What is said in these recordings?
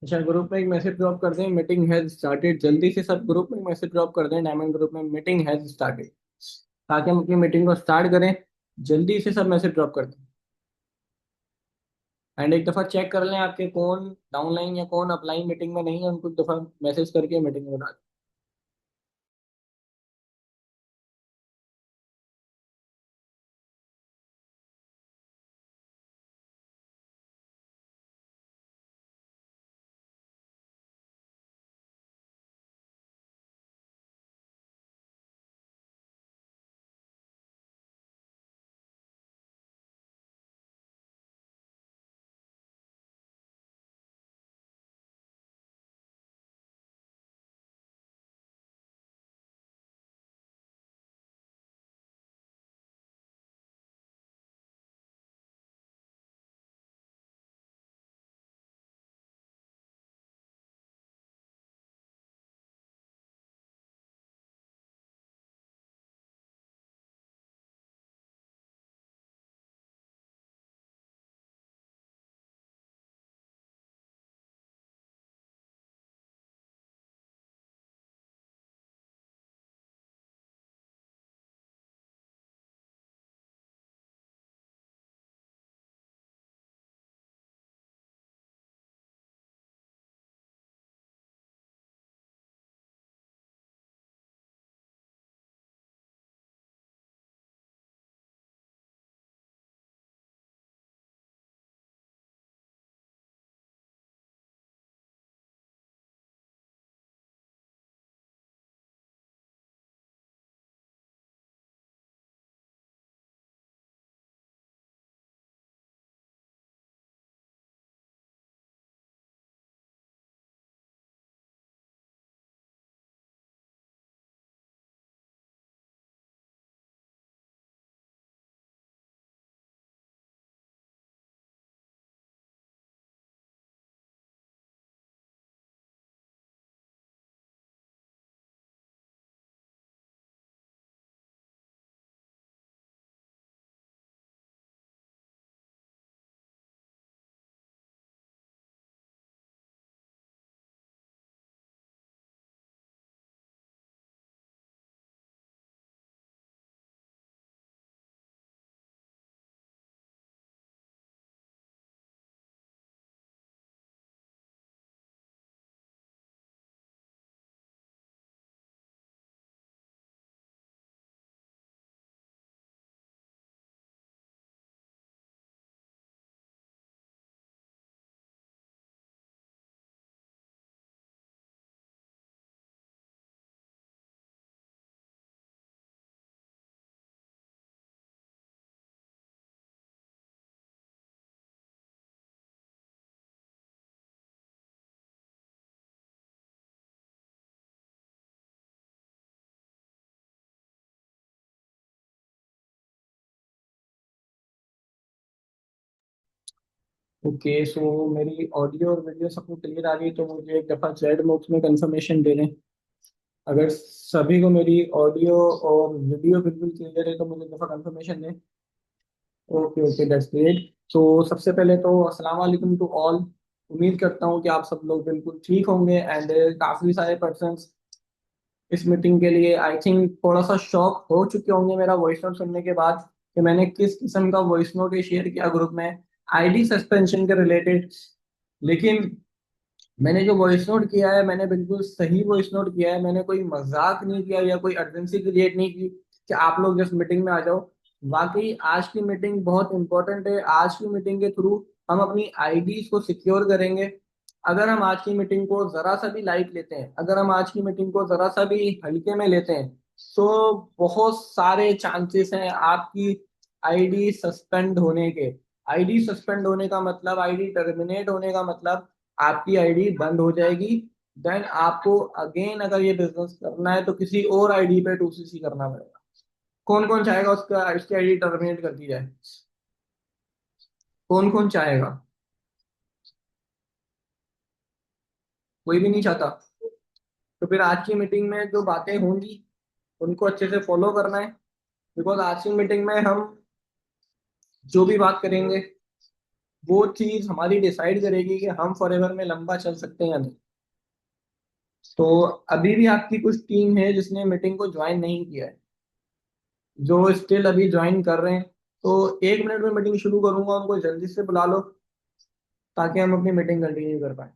अच्छा, ग्रुप में एक मैसेज ड्रॉप कर दें, मीटिंग हैज स्टार्टेड। जल्दी से सब ग्रुप में मैसेज ड्रॉप कर दें, डायमंड ग्रुप में, मीटिंग हैज स्टार्टेड, ताकि हम अपनी मीटिंग को स्टार्ट करें। जल्दी से सब मैसेज ड्रॉप कर दें। एंड एक दफ़ा चेक कर लें आपके कौन डाउनलाइन या कौन अपलाइन मीटिंग में नहीं है, उनको एक दफ़ा मैसेज करके मीटिंग में डालें। ओके, सो मेरी ऑडियो और वीडियो सबको क्लियर आ रही है, तो मुझे एक दफ़ा चैट बॉक्स में कंफर्मेशन दे दें। अगर सभी को मेरी ऑडियो और वीडियो बिल्कुल क्लियर है तो मुझे एक दफ़ा कंफर्मेशन दें। Okay okay, that's great. तो सबसे पहले तो अस्सलाम वालेकुम टू ऑल। उम्मीद करता हूँ कि आप सब लोग बिल्कुल ठीक होंगे। एंड काफ़ी सारे पर्सन्स इस मीटिंग के लिए आई थिंक थोड़ा सा शॉक हो चुके होंगे मेरा वॉइस नोट सुनने के बाद, कि मैंने किस किस्म का वॉइस नोट शेयर किया ग्रुप में आईडी सस्पेंशन के रिलेटेड। लेकिन मैंने जो वॉइस नोट किया है, मैंने बिल्कुल सही वॉइस नोट किया है। मैंने कोई मजाक नहीं किया या कोई अर्जेंसी क्रिएट नहीं की कि आप लोग जिस मीटिंग में आ जाओ। वाकई आज की मीटिंग बहुत इंपॉर्टेंट है। आज की मीटिंग के थ्रू हम अपनी आईडीज को सिक्योर करेंगे। अगर हम आज की मीटिंग को जरा सा भी लाइट लेते हैं, अगर हम आज की मीटिंग को जरा सा भी हल्के में लेते हैं, तो बहुत सारे चांसेस हैं आपकी आईडी सस्पेंड होने के। आईडी सस्पेंड होने का मतलब, आईडी टर्मिनेट होने का मतलब, आपकी आईडी बंद हो जाएगी। देन आपको अगेन अगर ये बिजनेस करना है तो किसी और आईडी पे 2CC करना पड़ेगा। कौन कौन चाहेगा उसका इसकी आईडी टर्मिनेट कर दी जाए? कौन कौन चाहेगा? कोई भी नहीं चाहता? तो फिर आज की मीटिंग में जो बातें होंगी उनको अच्छे से फॉलो करना है। बिकॉज आज की मीटिंग में हम जो भी बात करेंगे वो चीज हमारी डिसाइड करेगी कि हम फॉरएवर में लंबा चल सकते हैं या नहीं। तो अभी भी आपकी कुछ टीम है जिसने मीटिंग को ज्वाइन नहीं किया है, जो स्टिल अभी ज्वाइन कर रहे हैं। तो 1 मिनट में मीटिंग शुरू करूंगा, उनको जल्दी से बुला लो ताकि हम अपनी मीटिंग कंटिन्यू कर पाए।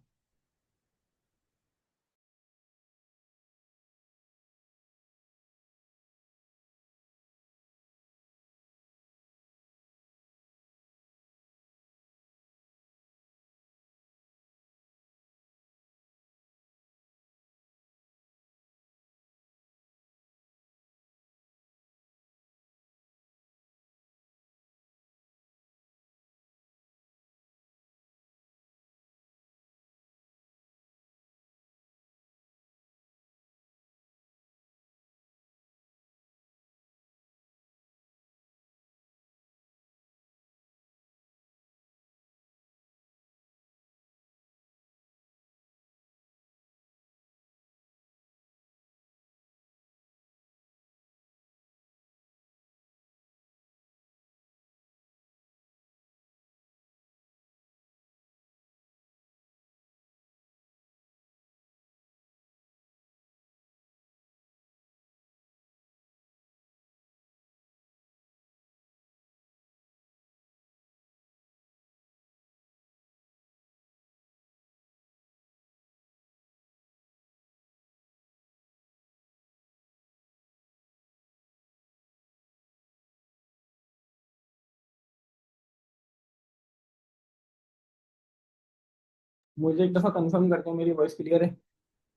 मुझे एक दफा कंफर्म करते हैं मेरी वॉइस क्लियर है,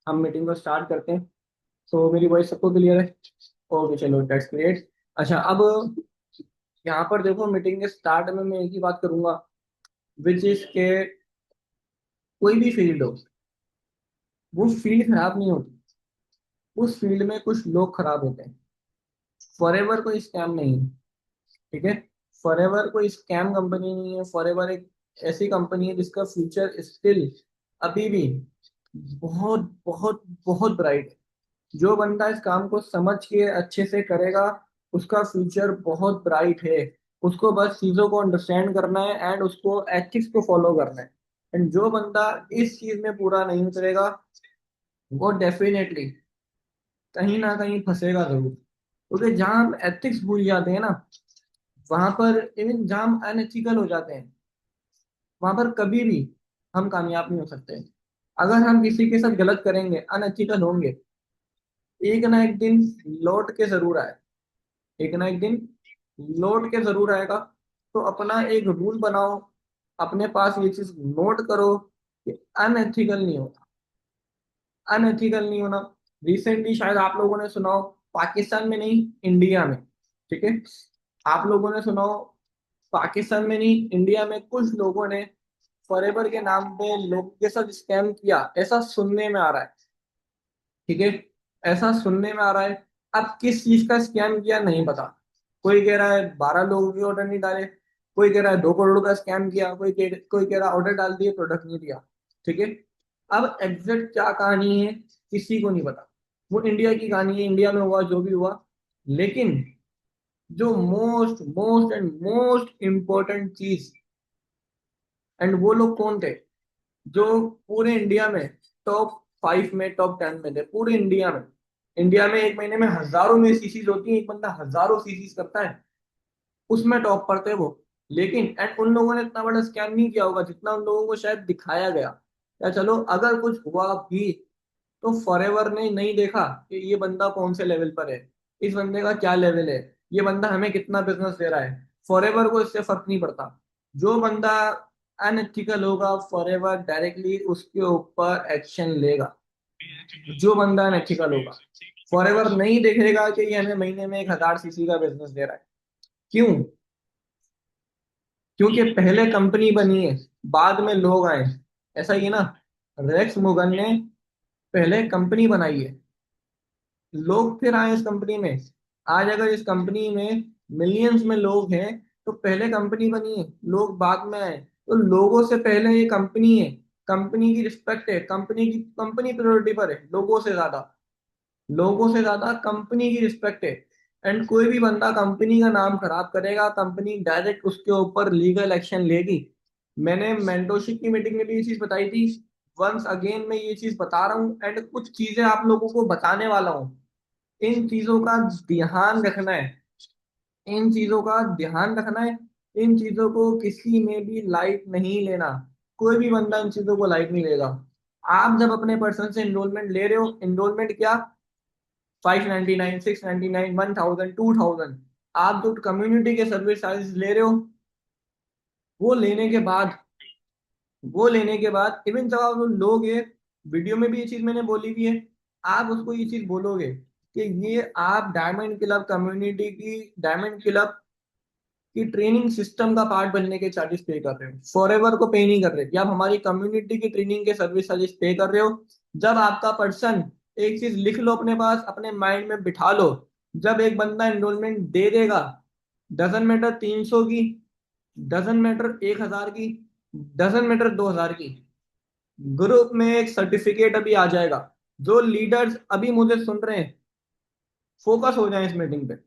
हम मीटिंग को स्टार्ट करते हैं। तो मेरी वॉइस सबको क्लियर है? ओके, चलो दैट्स ग्रेट। अच्छा, अब यहाँ पर देखो, मीटिंग के स्टार्ट में मैं एक ही बात करूंगा, विच इज के कोई भी फील्ड हो, वो फील्ड खराब नहीं होती, उस फील्ड में कुछ लोग खराब होते हैं। फॉरएवर कोई स्कैम नहीं है, ठीक है? फॉरएवर कोई स्कैम कंपनी नहीं है। फॉरएवर एक ऐसी कंपनी है जिसका फ्यूचर स्टिल अभी भी बहुत बहुत बहुत ब्राइट है। जो बंदा इस काम को समझ के अच्छे से करेगा, उसका फ्यूचर बहुत ब्राइट है। उसको बस चीजों को अंडरस्टैंड करना है एंड उसको एथिक्स को फॉलो करना है। एंड जो बंदा इस चीज में पूरा नहीं उतरेगा, वो डेफिनेटली कहीं ना कहीं फंसेगा जरूर। क्योंकि जहाँ हम एथिक्स भूल जाते हैं ना, वहां पर इवन जहाँ हम अनएथिकल हो जाते हैं, वहां पर कभी भी हम कामयाब नहीं हो सकते। अगर हम किसी के साथ गलत करेंगे, अनएथिकल होंगे, एक ना एक दिन लौट के जरूर आए, एक ना एक दिन लौट के जरूर आएगा। तो अपना एक रूल बनाओ, अपने पास ये चीज नोट करो कि अनएथिकल नहीं होना, अनएथिकल नहीं होना। रिसेंटली शायद आप लोगों ने सुना हो, पाकिस्तान में नहीं, इंडिया में, ठीक है, आप लोगों ने सुना हो, पाकिस्तान में नहीं, इंडिया में कुछ लोगों ने फॉरएवर के नाम पे लोगों के साथ स्कैम किया, ऐसा सुनने में आ रहा है, ठीक है? ऐसा सुनने में आ रहा है। अब किस चीज का स्कैम किया नहीं पता। कोई कह रहा है 12 लोगों के ऑर्डर नहीं डाले, कोई कह रहा है 2 करोड़ का स्कैम किया, कोई कह रहा है ऑर्डर डाल दिए, प्रोडक्ट नहीं दिया, ठीक है? अब एग्जैक्ट क्या कहानी है, किसी को नहीं पता। वो इंडिया की कहानी है, इंडिया में हुआ जो भी हुआ। लेकिन जो most most and most important चीज, एंड वो लोग कौन थे जो पूरे इंडिया में टॉप 5 में, टॉप 10 में थे पूरे इंडिया में। इंडिया में एक महीने में हजारों में सीसीज होती हैं, एक बंदा हजारों सीसीज करता है, उसमें टॉप पर थे वो। लेकिन एंड उन लोगों ने इतना बड़ा स्कैम नहीं किया होगा जितना उन लोगों को शायद दिखाया गया। या चलो अगर कुछ हुआ भी, तो फॉरएवर ने नहीं देखा कि ये बंदा कौन से लेवल पर है, इस बंदे का क्या लेवल है, ये बंदा हमें कितना बिजनेस दे रहा है। फॉरएवर को इससे फर्क नहीं पड़ता। जो बंदा अनएथिकल होगा, फॉरएवर डायरेक्टली उसके ऊपर एक्शन लेगा। जो बंदा अनएथिकल होगा, फॉरएवर नहीं देखेगा कि ये हमें महीने में 1,000 सीसी का बिजनेस दे रहा है। क्यों? क्योंकि पहले कंपनी बनी है, बाद में लोग आए। ऐसा ही है ना, रेक्स मुगन ने पहले कंपनी बनाई है, लोग फिर आए इस कंपनी में। आज अगर इस कंपनी में मिलियंस में लोग हैं, तो पहले कंपनी बनी है, लोग बाद में आए। तो लोगों से पहले ये कंपनी है, कंपनी की रिस्पेक्ट है, कंपनी प्रायोरिटी पर है लोगों से ज्यादा, लोगों से ज्यादा कंपनी की रिस्पेक्ट है। एंड कोई भी बंदा कंपनी का नाम खराब करेगा, कंपनी डायरेक्ट उसके ऊपर लीगल एक्शन लेगी। मैंने मेंटोरशिप की मीटिंग में भी ये चीज बताई थी। वंस अगेन मैं ये चीज बता रहा हूँ, एंड कुछ चीजें आप लोगों को बताने वाला हूँ। इन चीजों का ध्यान रखना है। इन चीजों का ध्यान रखना है। इन चीजों को किसी ने भी लाइट नहीं लेना। कोई भी बंदा इन चीजों को लाइट नहीं लेगा। आप जब अपने पर्सन से एनरोलमेंट ले रहे हो, एनरोलमेंट क्या, 599, 699, 1000, 2000, आप जो कम्युनिटी के सर्विस चार्जेस ले रहे हो, वो लेने के बाद वो लेने के बाद इवन जब आप लोगे, वीडियो में भी ये चीज मैंने बोली भी है, आप उसको ये चीज बोलोगे कि ये आप डायमंड क्लब कम्युनिटी की, डायमंड क्लब की ट्रेनिंग सिस्टम का पार्ट बनने के चार्जेस पे कर रहे हो, फॉरएवर को पे नहीं कर रहे, या आप हमारी कम्युनिटी की ट्रेनिंग के सर्विस चार्जेस पे कर रहे हो। जब आपका पर्सन, एक चीज लिख लो अपने पास, अपने माइंड में बिठा लो, जब एक बंदा एनरोलमेंट दे देगा, डजन मैटर 300 की, डजन मैटर 1000 की, डजन मैटर 2000 की, ग्रुप में एक सर्टिफिकेट अभी आ जाएगा। जो लीडर्स अभी मुझे सुन रहे हैं, फोकस हो जाए इस मीटिंग पे।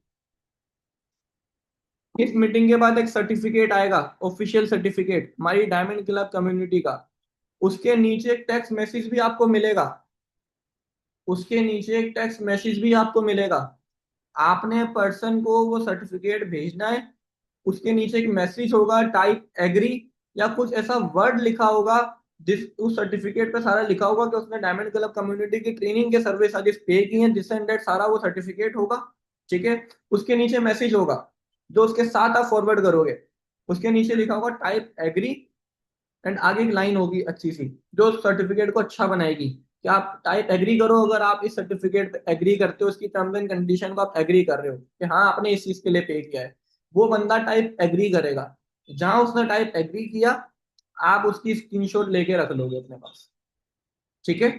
इस मीटिंग के बाद एक सर्टिफिकेट आएगा, ऑफिशियल सर्टिफिकेट हमारी डायमंड क्लब कम्युनिटी का। उसके नीचे एक टेक्स्ट मैसेज भी आपको मिलेगा। उसके नीचे एक टेक्स्ट मैसेज भी आपको मिलेगा। आपने पर्सन को वो सर्टिफिकेट भेजना है। उसके नीचे एक मैसेज होगा, टाइप एग्री, या कुछ ऐसा वर्ड लिखा होगा, जिस उस सर्टिफिकेट पे सारा लिखा होगा कि उसने डायमंड क्लब कम्युनिटी की ट्रेनिंग के सर्विस चार्जेस पे किए हैं, जिससे डेट सारा वो सर्टिफिकेट होगा। ठीक है। उसके नीचे मैसेज होगा, जो उसके साथ आप फॉरवर्ड करोगे। उसके नीचे लिखा होगा टाइप एग्री, एंड आगे एक लाइन होगी अच्छी सी, जो सर्टिफिकेट को अच्छा बनाएगी कि आप टाइप एग्री करो, अगर आप इस सर्टिफिकेट पे एग्री करते हो, इसकी टर्म्स एंड कंडीशन को आप एग्री कर रहे हो कि हाँ आपने इस चीज के लिए पे किया है। वो बंदा टाइप एग्री करेगा। जहां उसने टाइप एग्री किया, आप उसकी स्क्रीनशॉट लेके रख लोगे अपने पास। ठीक है।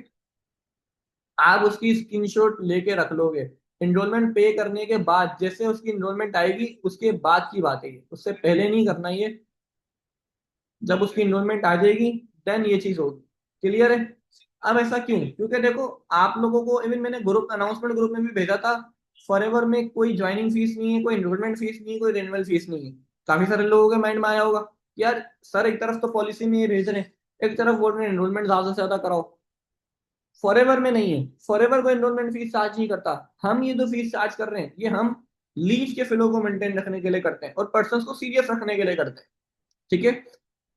आप उसकी स्क्रीनशॉट लेके रख लोगे। एनरोलमेंट पे करने के बाद, जैसे उसकी एनरोलमेंट आएगी, उसके बाद की बात है ये, उससे पहले नहीं करना ये। जब उसकी इन्रोलमेंट आ जाएगी, देन ये चीज होगी। क्लियर है। अब ऐसा क्यों, क्योंकि देखो, आप लोगों को इवन मैंने ग्रुप अनाउंसमेंट ग्रुप में भी भेजा था, फॉरएवर में कोई ज्वाइनिंग फीस नहीं है, कोई इनरोलमेंट फीस नहीं है, कोई रेन्युअल फीस नहीं है। काफी सारे लोगों के माइंड में आया होगा, यार सर एक तरफ तो पॉलिसी में ये भेज रहे हैं, एक तरफ बोल रहे हैं एनरोलमेंट ज्यादा से ज्यादा कराओ। फॉरएवर में नहीं है, फॉरएवर को एनरोलमेंट फीस चार्ज नहीं करता। हम ये जो फीस चार्ज कर रहे हैं, ये हम लीज के फ्लो को मेंटेन रखने के लिए करते हैं, और पर्सन को सीरियस रखने के लिए करते हैं। ठीक है।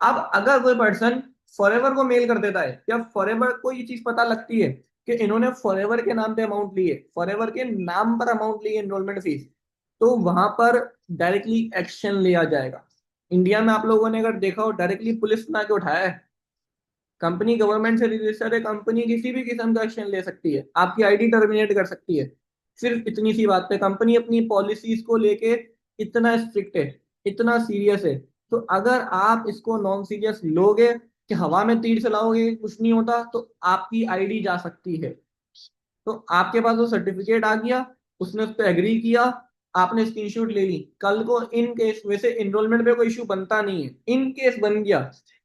अब अगर कोई पर्सन फॉरएवर को मेल कर देता है, या फॉरएवर को ये चीज पता लगती है कि इन्होंने फॉरएवर के नाम पे अमाउंट ली है, फॉरएवर के नाम पर अमाउंट ली है एनरोलमेंट फीस, तो वहां पर डायरेक्टली एक्शन लिया जाएगा। इंडिया में आप लोगों ने अगर देखा हो, डायरेक्टली पुलिस ना के उठाया है। कंपनी गवर्नमेंट से रजिस्टर्ड है, कंपनी किसी भी किस्म का एक्शन ले सकती है, आपकी आईडी टर्मिनेट कर सकती है। सिर्फ इतनी सी बात पे कंपनी अपनी पॉलिसीज को लेके इतना स्ट्रिक्ट है, इतना सीरियस है। तो अगर आप इसको नॉन सीरियस लोगे कि हवा में तीर चलाओगे कुछ नहीं होता, तो आपकी आईडी जा सकती है। तो आपके पास वो सर्टिफिकेट आ गया, उसने उस पर एग्री किया, आपने स्क्रीनशॉट ले ली, कल को इन केस, वैसे एनरोलमेंट पे कोई इश्यू बनता नहीं है, इन केस बन गया,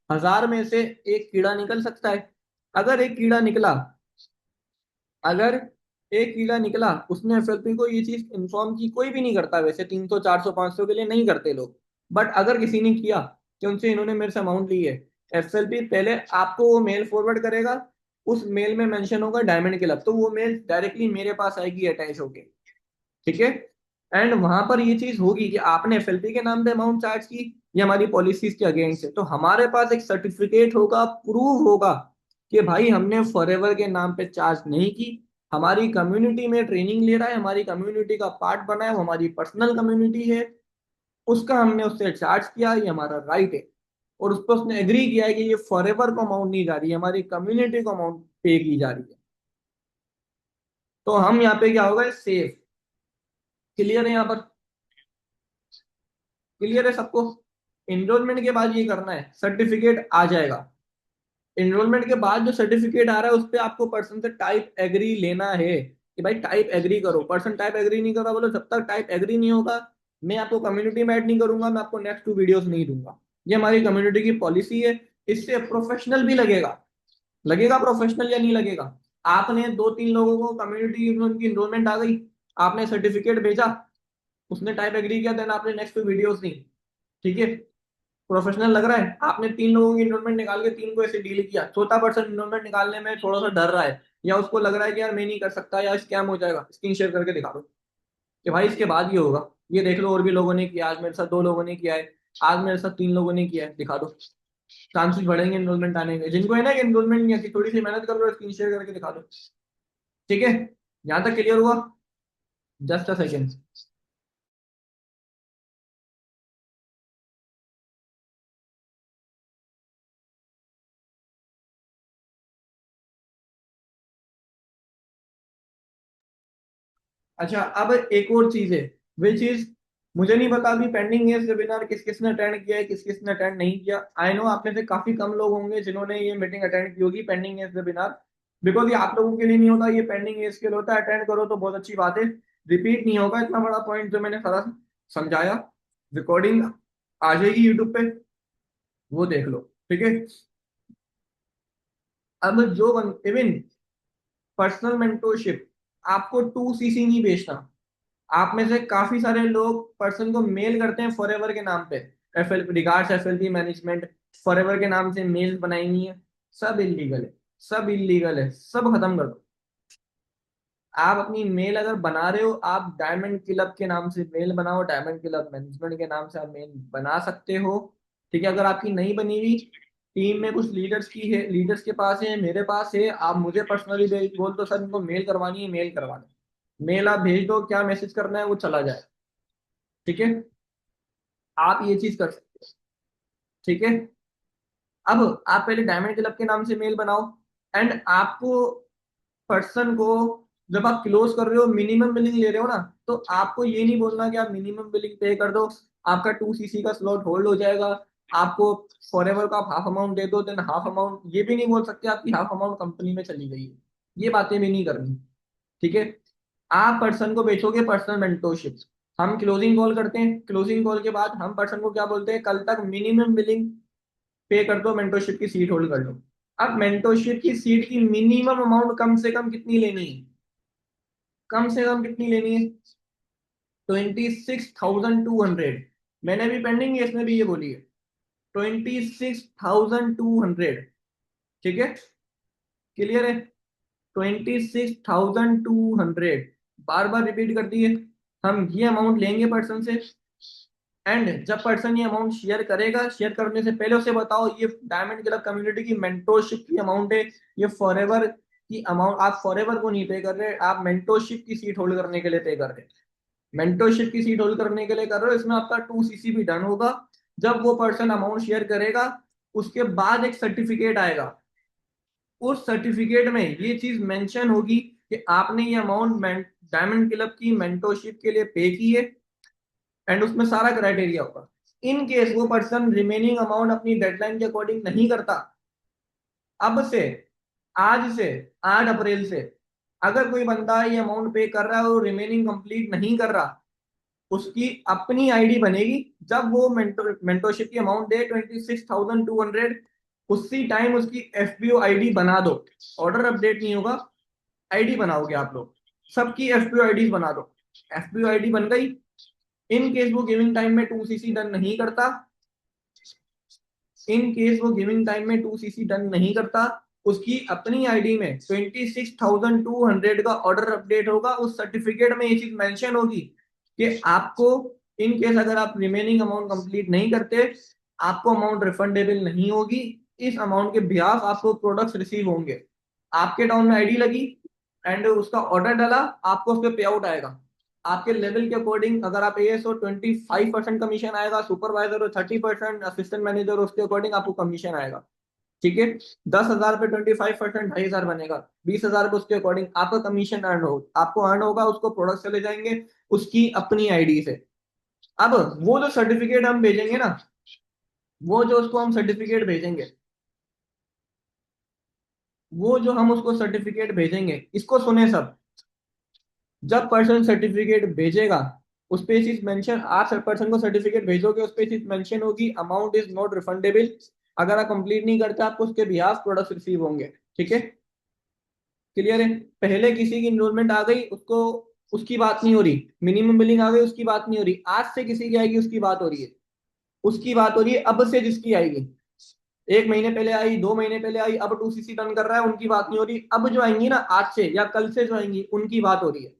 1000 में से एक कीड़ा निकल सकता है। अगर एक कीड़ा निकला, अगर एक कीड़ा निकला, उसने एफएलपी को ये चीज इन्फॉर्म की, कोई भी नहीं करता वैसे, 300 400 500 के लिए नहीं करते लोग, बट अगर किसी ने किया कि उनसे इन्होंने मेरे से अमाउंट ली है, एफएलपी पहले आपको वो मेल फॉरवर्ड करेगा। उस मेल में मेंशन होगा डायमंड क्लब, तो वो मेल डायरेक्टली मेरे पास आएगी अटैच होके। ठीक है। एंड वहां पर ये चीज होगी कि आपने एफएलपी के नाम पे अमाउंट चार्ज की, ये हमारी पॉलिसीज के अगेंस्ट है, तो हमारे पास एक सर्टिफिकेट होगा, प्रूव होगा कि भाई हमने फॉरएवर के नाम पे चार्ज नहीं की। हमारी कम्युनिटी में ट्रेनिंग ले रहा है, हमारी कम्युनिटी का पार्ट बना है, वो हमारी पर्सनल कम्युनिटी है, उसका हमने उससे चार्ज किया, ये हमारा राइट है। और उस पर उसने एग्री किया है कि ये फॉरएवर को अमाउंट नहीं जा रही है, हमारी कम्युनिटी को अमाउंट पे की जा रही है। तो हम यहाँ पे क्या होगा, सेफ। क्लियर है यहाँ पर। क्लियर है सबको। एनरोलमेंट के बाद ये करना है, सर्टिफिकेट आ जाएगा। एनरोलमेंट के बाद जो सर्टिफिकेट आ रहा है, उस पर आपको पर्सन से टाइप एग्री लेना है कि भाई टाइप एग्री करो। पर्सन टाइप एग्री नहीं कर रहा, बोलो जब तक टाइप एग्री नहीं होगा, मैं आपको कम्युनिटी में ऐड नहीं करूंगा, मैं आपको नेक्स्ट 2 वीडियोस नहीं दूंगा। ये हमारी कम्युनिटी की पॉलिसी है। इससे प्रोफेशनल भी लगेगा। लगेगा प्रोफेशनल या नहीं लगेगा। आपने 2 3 लोगों को कम्युनिटी की इनरोलमेंट आ गई, आपने सर्टिफिकेट भेजा, उसने टाइप एग्री किया, देन आपने नेक्स्ट 2 वीडियोस दी। ठीक है। प्रोफेशनल लग रहा है? आपने 3 लोगों की इन्रोलमेंट निकाल के 3 को ऐसे डील किया, चौथा पर्सन इन्रोलमेंट निकालने में थोड़ा सा डर रहा है, या उसको लग रहा है कि यार मैं नहीं कर सकता या स्कैम हो जाएगा, स्क्रीन शेयर करके दिखा दो कि भाई इसके बाद ये होगा, ये देख लो और भी लोगों ने किया, आज मेरे साथ 2 लोगों ने किया है, आज मेरे साथ 3 लोगों ने किया है, दिखा दो। चांसेस बढ़ेंगे एनरोलमेंट आने के। जिनको है ना कि एनरोलमेंट नहीं आती, थोड़ी सी मेहनत कर लो, स्क्रीन शेयर करके दिखा दो। ठीक है, यहाँ तक क्लियर हुआ? Just a second. अच्छा, अब एक और चीज है, विच इज, मुझे नहीं पता अभी पेंडिंग है वेबिनार किस किस ने अटेंड किया है, किस किस ने अटेंड नहीं किया। आई नो आप में से काफी कम लोग होंगे जिन्होंने ये मीटिंग अटेंड की होगी, पेंडिंग है वेबिनार। बिकॉज ये आप लोगों के लिए नहीं होता, ये पेंडिंग है इसके लिए होता है। अटेंड करो तो बहुत अच्छी बात है, रिपीट नहीं होगा इतना बड़ा पॉइंट जो मैंने सारा समझाया। रिकॉर्डिंग आ जाएगी यूट्यूब पे, वो देख लो। ठीक है, अब जो इवन पर्सनल मेंटोरशिप, आपको 2 सीसी नहीं बेचना। आप में से काफी सारे लोग पर्सन को मेल करते हैं फॉरएवर के नाम पे, FL regards FLP management, forever के नाम से मेल बनाएंगी है। सब इलीगल है, सब इलीगल है, सब खत्म कर दो। आप अपनी मेल अगर बना रहे हो, आप डायमंड क्लब के नाम से मेल बनाओ, डायमंड क्लब मैनेजमेंट के नाम से आप मेल बना सकते हो। ठीक है, अगर आपकी नहीं बनी हुई, टीम में कुछ लीडर्स की है, लीडर्स के पास है, मेरे पास है, आप मुझे पर्सनली बोल दो सर इनको मेल करवानी है, मेल करवा दो। मेल आप भेज दो, क्या मैसेज करना है वो चला जाए। ठीक है, आप ये चीज कर सकते हो। ठीक है, अब आप पहले डायमंड क्लब के नाम से मेल बनाओ। एंड आपको पर्सन को, जब आप क्लोज कर रहे हो, मिनिमम बिलिंग ले रहे हो ना, तो आपको ये नहीं बोलना कि आप मिनिमम बिलिंग पे कर दो, आपका 2 सीसी का स्लॉट होल्ड हो जाएगा, आपको फॉरएवर का आप हाफ अमाउंट दे दो, देन हाफ अमाउंट, ये भी नहीं बोल सकते आपकी हाफ अमाउंट कंपनी में चली गई है। ये बातें भी नहीं करनी। ठीक है, आप पर्सन को बेचोगे पर्सनल मेंटोरशिप। हम क्लोजिंग कॉल करते हैं, क्लोजिंग कॉल के बाद हम पर्सन को क्या बोलते हैं, कल तक मिनिमम बिलिंग पे कर दो, मेंटोरशिप की सीट होल्ड कर लो। अब मेंटोरशिप की सीट की मिनिमम अमाउंट कम से कम कितनी लेनी है? कम से कम कितनी लेनी है? 26,200। मैंने भी पेंडिंग है, इसमें भी ये बोली है 26,200। ठीक है, क्लियर है? 26,200, बार बार रिपीट कर दिए। हम ये अमाउंट लेंगे पर्सन से, एंड जब पर्सन ये अमाउंट शेयर करेगा, शेयर करने से पहले उसे बताओ ये डायमंड क्लब कम्युनिटी की मेंटोरशिप की अमाउंट है, ये फॉरएवर की अमाउंट, आप फॉरएवर को नहीं पे कर रहे, आप मेंटोरशिप की सीट होल्ड करने के लिए पे कर रहे हैं। मेंटोरशिप की सीट होल्ड करने के लिए कर रहे हो, इसमें आपका 2 सीसी भी डन होगा। जब वो पर्सन अमाउंट शेयर करेगा, उसके बाद एक सर्टिफिकेट आएगा, उस सर्टिफिकेट में ये चीज मेंशन होगी कि आपने ये अमाउंट डायमंड क्लब की मेंटोरशिप के लिए पे की है, एंड उसमें सारा क्राइटेरिया होगा। इन केस वो पर्सन रिमेनिंग अमाउंट अपनी डेडलाइन के अकॉर्डिंग नहीं करता, अब से, आज से, 8 अप्रैल से, अगर कोई बंदा ये अमाउंट पे कर रहा है और रिमेनिंग कंप्लीट नहीं कर रहा, उसकी अपनी आईडी बनेगी। जब वो मेंटोरशिप की अमाउंट दे 26,200, उसी टाइम उसकी एफपीओ आईडी बना दो। ऑर्डर अपडेट नहीं होगा, आईडी बनाओगे आप लोग, सबकी एफपीओ आईडी बना दो। एफपीओ आईडी बन गई, इन केस वो गिविंग टाइम में 2 सीसी डन नहीं करता, इन केस वो गिविंग टाइम में 2 सीसी डन नहीं करता, उसकी अपनी आईडी में 26,200 का ऑर्डर अपडेट होगा। उस सर्टिफिकेट में ये चीज मेंशन होगी कि आपको, इन केस अगर आप रिमेनिंग अमाउंट कंप्लीट नहीं करते, आपको अमाउंट रिफंडेबल नहीं होगी। इस अमाउंट के बिहाफ आपको प्रोडक्ट्स रिसीव होंगे। आपके अकाउंट में आईडी लगी, एंड उसका ऑर्डर डाला, आपको उस पर पे आउट आएगा। आपके लेवल के अकॉर्डिंग, अगर आप एएस हो 25% कमीशन आएगा, सुपरवाइजर हो 30%, असिस्टेंट मैनेजर हो उसके अकॉर्डिंग आपको कमीशन आएगा। ठीक है, 10,000 पे 25%, 2,500 बनेगा। 20,000 पे उसके अकॉर्डिंग आपका कमीशन अर्न हो, आपको अर्न होगा, उसको प्रोडक्ट चले जाएंगे उसकी अपनी आईडी से। अब वो जो सर्टिफिकेट हम भेजेंगे ना, वो जो उसको हम सर्टिफिकेट भेजेंगे, वो जो हम उसको सर्टिफिकेट भेजेंगे, इसको सुने सब। जब पर्सन सर्टिफिकेट भेजेगा, उस पे चीज मेंशन, आप पर्सन को सर्टिफिकेट भेजोगे, उस पे चीज मेंशन होगी अमाउंट इज नॉट रिफंडेबल। अगर आप कंप्लीट नहीं करते, आपको उसके बिहाफ प्रोडक्ट रिसीव होंगे। ठीक है, क्लियर है? पहले किसी की इनरोलमेंट आ गई, उसको, उसकी बात नहीं हो रही, मिनिमम बिलिंग आ गई, उसकी बात नहीं हो रही, आज से किसी की आएगी उसकी बात हो रही है। उसकी बात हो रही है अब से जिसकी आएगी, 1 महीने पहले आई, 2 महीने पहले आई, अब 2 सीसी टर्न कर रहा है, उनकी बात नहीं हो रही। अब जो आएंगी ना आज से या कल से जो आएंगी उनकी बात हो रही है।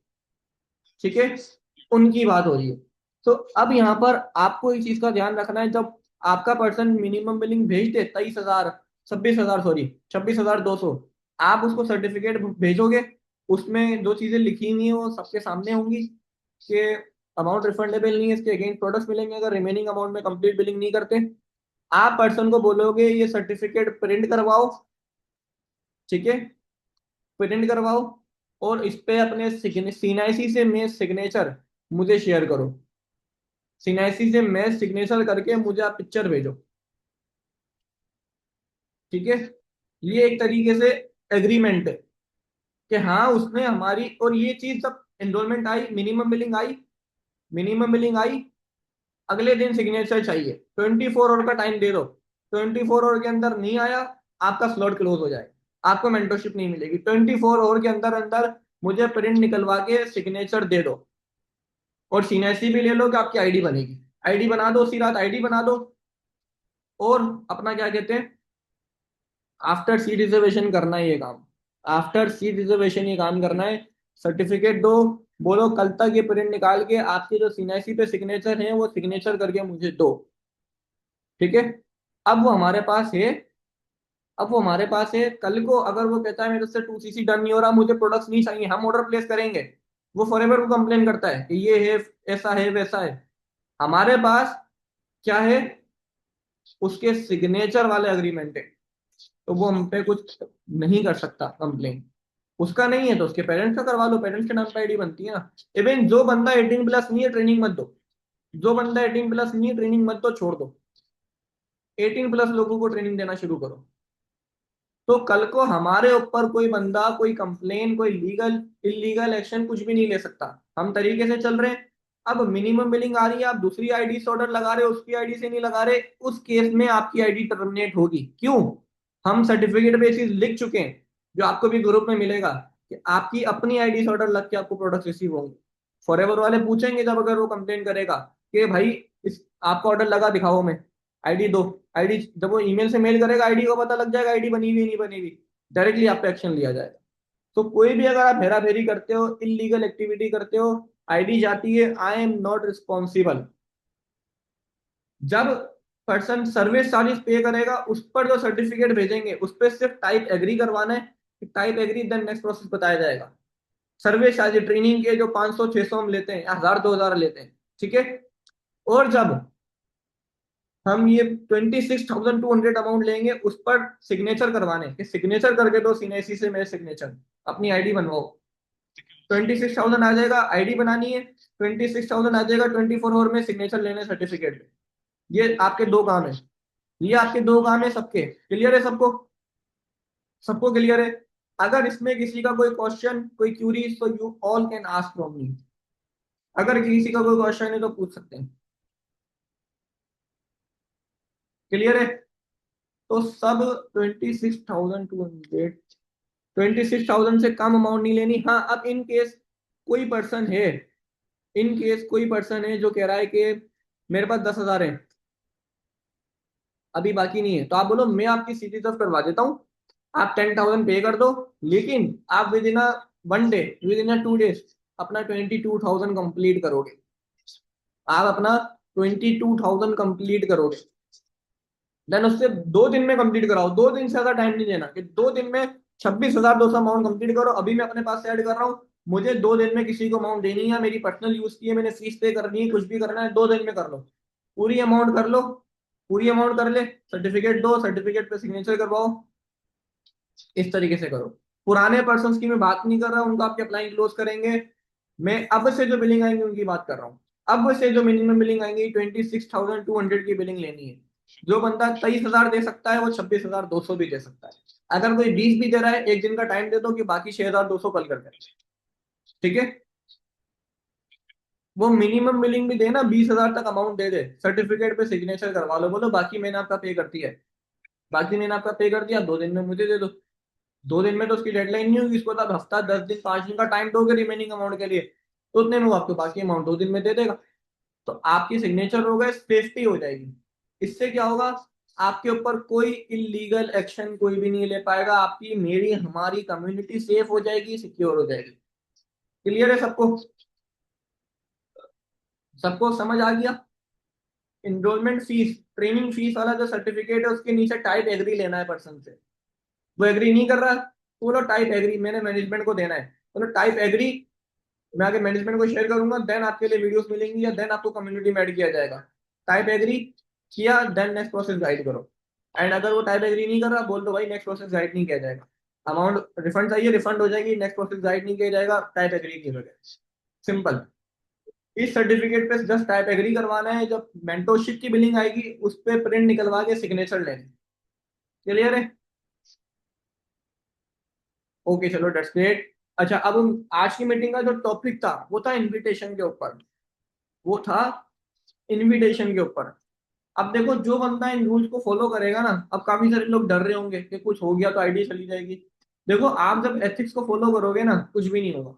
ठीक है, उनकी बात हो रही है। तो अब यहाँ पर आपको इस चीज का ध्यान रखना है, जब आपका पर्सन मिनिमम बिलिंग भेज दे 23,000, 26,000, सॉरी 26,200, आप उसको सर्टिफिकेट भेजोगे, उसमें जो चीजें लिखी हुई है वो सबके सामने होंगी कि अमाउंट रिफंडेबल नहीं है, इसके अगेंस्ट प्रोडक्ट्स मिलेंगे अगर रिमेनिंग अमाउंट में कंप्लीट बिलिंग नहीं करते। आप पर्सन को बोलोगे ये सर्टिफिकेट प्रिंट करवाओ। ठीक है, प्रिंट करवाओ और इस पे अपने सीनाइसी से मैं सिग्नेचर मुझे शेयर करो। सीनाइसी से मैं सिग्नेचर करके मुझे आप पिक्चर भेजो। ठीक है, ये एक तरीके से एग्रीमेंट है कि हाँ उसने हमारी, और ये चीज जब एनरोलमेंट आई, मिनिमम बिलिंग आई, अगले दिन सिग्नेचर चाहिए, 24 आवर का टाइम दे दो। 24 आवर के अंदर नहीं आया, आपका स्लॉट क्लोज हो जाए, आपको मेंटरशिप नहीं मिलेगी। 24 आवर के अंदर अंदर मुझे प्रिंट निकलवा के सिग्नेचर दे दो, और सीएनएससी भी ले लो कि आपकी आईडी बनेगी। आईडी बना दो, उसी रात आईडी बना दो, और अपना क्या कहते हैं, आफ्टर सीट रिजर्वेशन करना है ये काम। आफ्टर सीट रिजर्वेशन ये काम करना है। सर्टिफिकेट दो, बोलो कल तक ये प्रिंट निकाल के आपके जो सीएनआईसी पे सिग्नेचर है वो सिग्नेचर करके मुझे दो। ठीक है, अब वो हमारे पास है। अब वो हमारे पास है, कल को अगर वो कहता है मेरे से 2 सीसी डन नहीं हो रहा, मुझे प्रोडक्ट्स नहीं चाहिए, हम ऑर्डर प्लेस करेंगे। वो फॉरएवर को कंप्लेन करता है कि ये है, ऐसा है, वैसा है। हमारे पास क्या है, उसके सिग्नेचर वाले अग्रीमेंट है, तो वो हम पे कुछ नहीं कर सकता कंप्लेन। उसका नहीं है तो उसके पेरेंट्स का करवा लो, पेरेंट्स के नाम पे आईडी बनती है ना। इवन जो बंदा 18+ नहीं है ट्रेनिंग मत दो, जो बंदा 18+ नहीं है ट्रेनिंग मत दो, छोड़ दो। 18+ लोगों को ट्रेनिंग देना शुरू करो, तो कल को हमारे ऊपर कोई बंदा कोई कंप्लेन, कोई लीगल इलीगल एक्शन कुछ भी नहीं ले सकता। हम तरीके से चल रहे हैं। अब मिनिमम बिलिंग आ रही है, आप दूसरी आईडी से ऑर्डर लगा रहे हो, उसकी आईडी से नहीं लगा रहे, उस केस में आपकी आईडी टर्मिनेट होगी। क्यों? हम सर्टिफिकेट पे चीज लिख चुके हैं, जो आपको भी ग्रुप में मिलेगा, कि आपकी अपनी आईडी से ऑर्डर लग के आपको प्रोडक्ट रिसीव होंगे। फॉरएवर वाले पूछेंगे जब अगर वो कंप्लेन करेगा कि भाई इस आपका ऑर्डर लगा, दिखाओ मैं, आईडी दो। आईडी जब वो ईमेल से मेल करेगा, आईडी को पता लग जाएगा आईडी बनी हुई नहीं बनी हुई, डायरेक्टली आप पे एक्शन लिया जाएगा। तो कोई भी अगर आप हेरा फेरी करते हो, इलीगल एक्टिविटी करते हो, आईडी जाती है, आई एम नॉट रिस्पॉन्सिबल। जब पर्सन सर्विस चार्जेस पे करेगा, उस पर जो सर्टिफिकेट भेजेंगे उस पर सिर्फ टाइप एग्री करवाना है, type agree, then next process बताया जाएगा। सर्विस चार्ज ट्रेनिंग के जो 500 600 हम लेते हैं, 1000 2000 लेते हैं। ठीक है, और जब हम ये 26,200 अमाउंट लेंगे उस पर सिग्नेचर करवाने के, सिग्नेचर करके दो सीएनआईसी से, मेरे सिग्नेचर, अपनी आईडी बनवाओ। 26,000 आ जाएगा, आईडी बनानी है। 26,000 आ जाएगा, 24 आवर में सिग्नेचर लेने सर्टिफिकेट पे। ये आपके दो काम है, ये आपके दो काम है। सबके क्लियर है? सबको, सबको क्लियर है? अगर इसमें किसी का कोई क्वेश्चन, कोई क्यूरी, तो you all can ask from me. अगर किसी का कोई क्वेश्चन है तो पूछ सकते हैं। क्लियर है? तो सब 26,200, 26,000 से कम अमाउंट नहीं लेनी। हाँ, अब इन केस कोई पर्सन है, इन केस कोई पर्सन है जो कह रहा है कि मेरे पास 10,000 है, अभी बाकी नहीं है, तो आप बोलो मैं आपकी सीटी रिजर्व करवा देता हूँ, आप 10,000 पे कर दो, लेकिन आप with in a 1 day, with in a 2 days अपना 22,000 कंप्लीट करोगे। आप अपना 22,000 कंप्लीट करोगे, देन उससे 2 दिन में कंप्लीट कराओ। 2 दिन से ज्यादा टाइम नहीं देना कि 2 दिन में 26,200 अमाउंट कंप्लीट करो। अभी मैं अपने पास से ऐड कर रहा हूँ, मुझे 2 दिन में किसी को अमाउंट देनी है, मेरी पर्सनल यूज की है, मैंने फीस पे करनी है, कुछ भी करना है, 2 दिन में कर लो, पूरी अमाउंट कर लो। पूरी अमाउंट कर ले, सर्टिफिकेट दो, सर्टिफिकेट पे सिग्नेचर करवाओ। इस तरीके से करो। पुराने पर्सन की मैं बात नहीं कर रहा हूँ, उनका आपके अप्लाई क्लोज करेंगे। मैं अब से जो बिलिंग आएंगे उनकी बात कर रहा हूँ। अब से जो मिनिमम बिलिंग आएंगी, 26,200 की बिलिंग लेनी है। जो बंदा 23,000 दे सकता है वो 26,200 भी दे सकता है। अगर कोई 20 भी दे रहा है, एक दिन का टाइम दे दो कि बाकी 6,200 कल कर दें। ठीक है, वो मिनिमम बिलिंग भी दे ना, 20,000 तक अमाउंट दे दे, सर्टिफिकेट पे सिग्नेचर करवा लो, बोलो बाकी मैंने आपका पे कर दिया है, बाकी मैंने आपका पे कर दिया, 2 दिन में मुझे दे दो। 2 दिन में तो उसकी डेडलाइन नहीं होगी, इसको तो आप हफ्ता 10 दिन 5 दिन का टाइम दोगे रिमेनिंग अमाउंट के लिए, तो उतने में वो आपको बाकी अमाउंट 2 दिन में दे देगा। तो आपकी सिग्नेचर हो गए, सेफ्टी हो जाएगी। इससे क्या होगा, आपके ऊपर कोई इलीगल एक्शन कोई भी नहीं ले पाएगा, आपकी मेरी हमारी कम्युनिटी सेफ हो जाएगी, सिक्योर हो जाएगी। क्लियर है सबको? सबको समझ आ गया? इनरोलमेंट फीस, ट्रेनिंग फीस वाला जो सर्टिफिकेट है उसके नीचे टाइप एग्री लेना है पर्सन से। वो एग्री नहीं कर रहा, बोलो टाइप एग्री, मैंने मैनेजमेंट को देना है, बोलो टाइप एग्री। मैं आगे मैनेजमेंट को शेयर करूंगा, देन आपके लिए वीडियोस मिलेंगी, या देन आपको कम्युनिटी में ऐड किया जाएगा। टाइप एग्री किया, देन नेक्स्ट प्रोसेस गाइड करो। एंड अगर वो टाइप एग्री नहीं कर रहा, बोल दो भाई नेक्स्ट प्रोसेस गाइड नहीं किया जाएगा, अमाउंट रिफंड चाहिए रिफंड हो जाएगी, नेक्स्ट प्रोसेस गाइड नहीं किया जाएगा, टाइप एग्री की वजह। सिंपल। इस सर्टिफिकेट पे जस्ट टाइप एग्री करवाना है, जब मेंटोरशिप की बिलिंग आएगी उस पे प्रिंट निकलवा के सिग्नेचर लेने। क्लियर है? ओके चलो, दैट्स ग्रेट। अच्छा, अब आज की मीटिंग का जो टॉपिक था वो था इनविटेशन के ऊपर। वो था इनविटेशन के ऊपर। अब देखो, जो बंदा इन रूल्स को फॉलो करेगा ना, अब काफी सारे लोग डर रहे होंगे कि कुछ हो गया तो आईडी चली जाएगी। देखो, आप जब एथिक्स को फॉलो करोगे ना, कुछ भी नहीं होगा।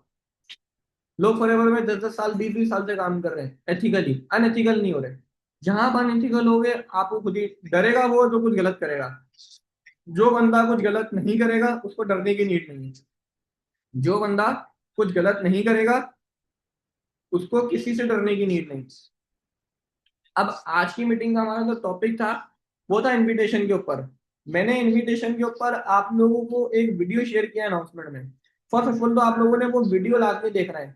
लोग फॉरएवर में 10-10 साल 20-20 साल से काम कर रहे हैं एथिकली, अनएथिकल नहीं हो रहे। जहां आप अनएथिकल हो गए, आपको खुद ही डरेगा वो जो कुछ गलत करेगा। जो बंदा कुछ गलत नहीं करेगा उसको डरने की नीड नहीं है। जो बंदा कुछ गलत नहीं करेगा उसको किसी से डरने की नीड नहीं। अब आज की मीटिंग का हमारा जो टॉपिक था वो था इनविटेशन के ऊपर। मैंने इनविटेशन के ऊपर आप लोगों को एक वीडियो शेयर किया अनाउंसमेंट में। फर्स्ट ऑफ ऑल तो आप लोगों ने वो वीडियो लाके देखना है।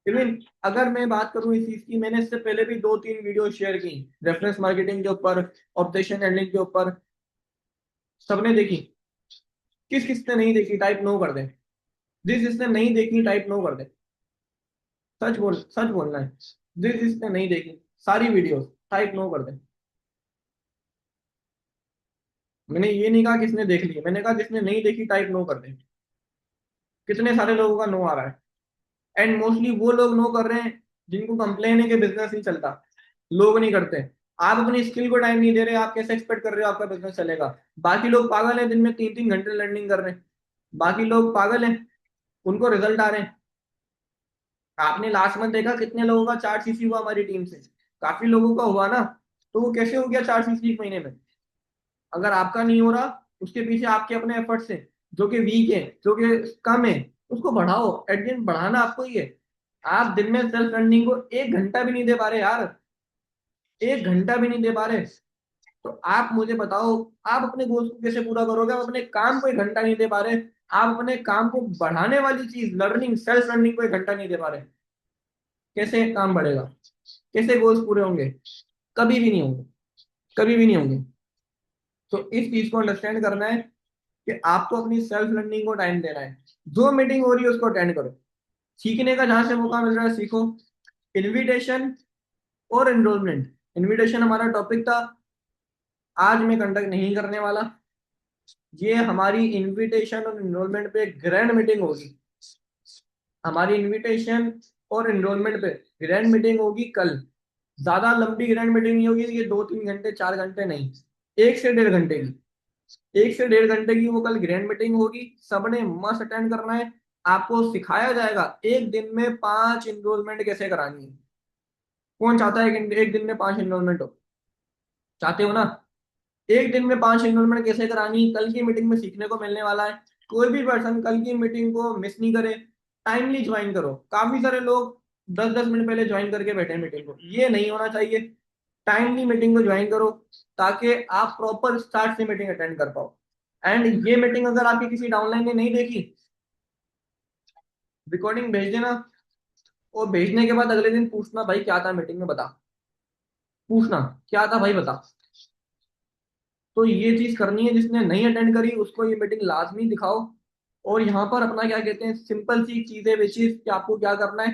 इवन अगर मैं बात करूं इस चीज की, मैंने इससे पहले भी 2-3 वीडियो शेयर की, रेफरेंस मार्केटिंग के ऊपर, ऑब्जेक्शन हैंडलिंग के ऊपर। सबने देखी? किस किस ने नहीं देखी टाइप नो कर दे। जिस जिसने नहीं देखी टाइप नो कर दे। सच बोलना है। जिस जिसने नहीं देखी सारी वीडियोस, टाइप नो कर दे। मैंने ये नहीं कहा किसने देख ली, मैंने कहा जिसने नहीं देखी टाइप नो कर दे। कितने सारे लोगों का नो आ रहा है। एंड मोस्टली वो लोग नो कर रहे हैं जिनको कंप्लेन है कि बिजनेस नहीं चलता। लोग नहीं करते। आप अपनी स्किल को टाइम नहीं दे रहे, आप कैसे एक्सपेक्ट कर रहे हो आपका बिजनेस चलेगा? बाकी लोग पागल हैं, दिन में 3-3 घंटे लर्निंग कर रहे हैं। बाकी लोग पागल हैं, उनको रिजल्ट आ रहे हैं। आपने लास्ट मंथ देखा कितने लोगों का 4 CC हुआ हमारी टीम से? काफी लोगों का हुआ ना। तो वो कैसे हो गया 4 CC एक महीने में? अगर आपका नहीं हो रहा, उसके पीछे आपके अपने एफर्ट्स हैं, जो कि वीक है, जो कि कम है। उसको बढ़ाओ, एट बढ़ाना आपको ही है। आप दिन में सेल्फ रनिंग को 1 घंटा भी नहीं दे पा रहे यार। 1 घंटा भी नहीं दे पा रहे। तो आप मुझे बताओ, आप अपने गोल्स को कैसे पूरा करोगे? आप अपने काम को 1 घंटा नहीं दे पा रहे। आप अपने काम को बढ़ाने वाली चीज लर्निंग, सेल्फ लर्निंग को 1 घंटा नहीं दे पा रहे। कैसे काम बढ़ेगा? कैसे गोल्स पूरे होंगे? कभी भी नहीं होंगे। कभी भी नहीं होंगे। तो इस चीज को अंडरस्टैंड करना है कि आपको अपनी सेल्फ लर्निंग को टाइम देना है। जो मीटिंग हो रही है उसको अटेंड करो। सीखने का जहां से मौका मिल रहा है सीखो। इनविटेशन और एनरोलमेंट। इनविटेशन हमारा टॉपिक था, आज मैं कंडक्ट नहीं करने वाला। ये हमारी इनविटेशन और एनरोलमेंट पे ग्रैंड मीटिंग होगी। हमारी इनविटेशन और एनरोलमेंट पे ग्रैंड मीटिंग होगी कल। ज्यादा लंबी ग्रैंड मीटिंग नहीं होगी, ये 2-3 घंटे 4 घंटे नहीं, 1 से 1.5 घंटे की। 1 से 1.5 घंटे की वो कल ग्रैंड मीटिंग होगी। सबने मस्ट अटेंड करना है। आपको सिखाया जाएगा एक दिन में 5 इनरोलमेंट कैसे करानी है। कौन चाहता है कि एक दिन में 5 इनरोलमेंट हो? चाहते हो ना? एक दिन में 5 इनरोलमेंट कैसे करानी, कल की मीटिंग में सीखने को मिलने वाला है। कोई भी पर्सन कल की मीटिंग को मिस नहीं करे। टाइमली ज्वाइन करो। काफी सारे लोग 10-10 मिनट पहले ज्वाइन करके बैठे हैं मीटिंग को, ये नहीं होना चाहिए। टाइमली मीटिंग को ज्वाइन करो, ताकि आप प्रॉपर स्टार्ट से मीटिंग अटेंड कर पाओ। एंड ये मीटिंग अगर आपकी किसी डाउनलाइन ने नहीं देखी, रिकॉर्डिंग भेज देना। और भेजने के बाद अगले दिन पूछना, भाई क्या था मीटिंग में, बता। पूछना क्या था भाई, बता। तो ये चीज करनी है। जिसने नहीं अटेंड करी उसको ये मीटिंग लाजमी दिखाओ। और यहाँ पर अपना क्या कहते हैं, सिंपल सी चीजें विच इज कि आपको क्या करना है,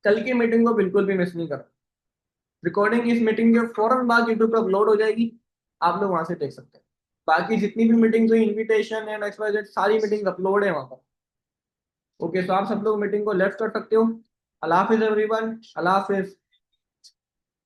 कल की मीटिंग को बिल्कुल भी मिस नहीं करना। रिकॉर्डिंग इस मीटिंग के फौरन बाद यूट्यूब पर अपलोड हो जाएगी, आप लोग वहां से देख सकते हैं। बाकी जितनी भी मीटिंग हुई, इनविटेशन एंड XYZ, सारी मीटिंग अपलोड है वहां पर। ओके, तो आप सब लोग मीटिंग को लेफ्ट कर सकते हो। अल्लाह हाफिज एवरीवन, अल्लाह हाफिज।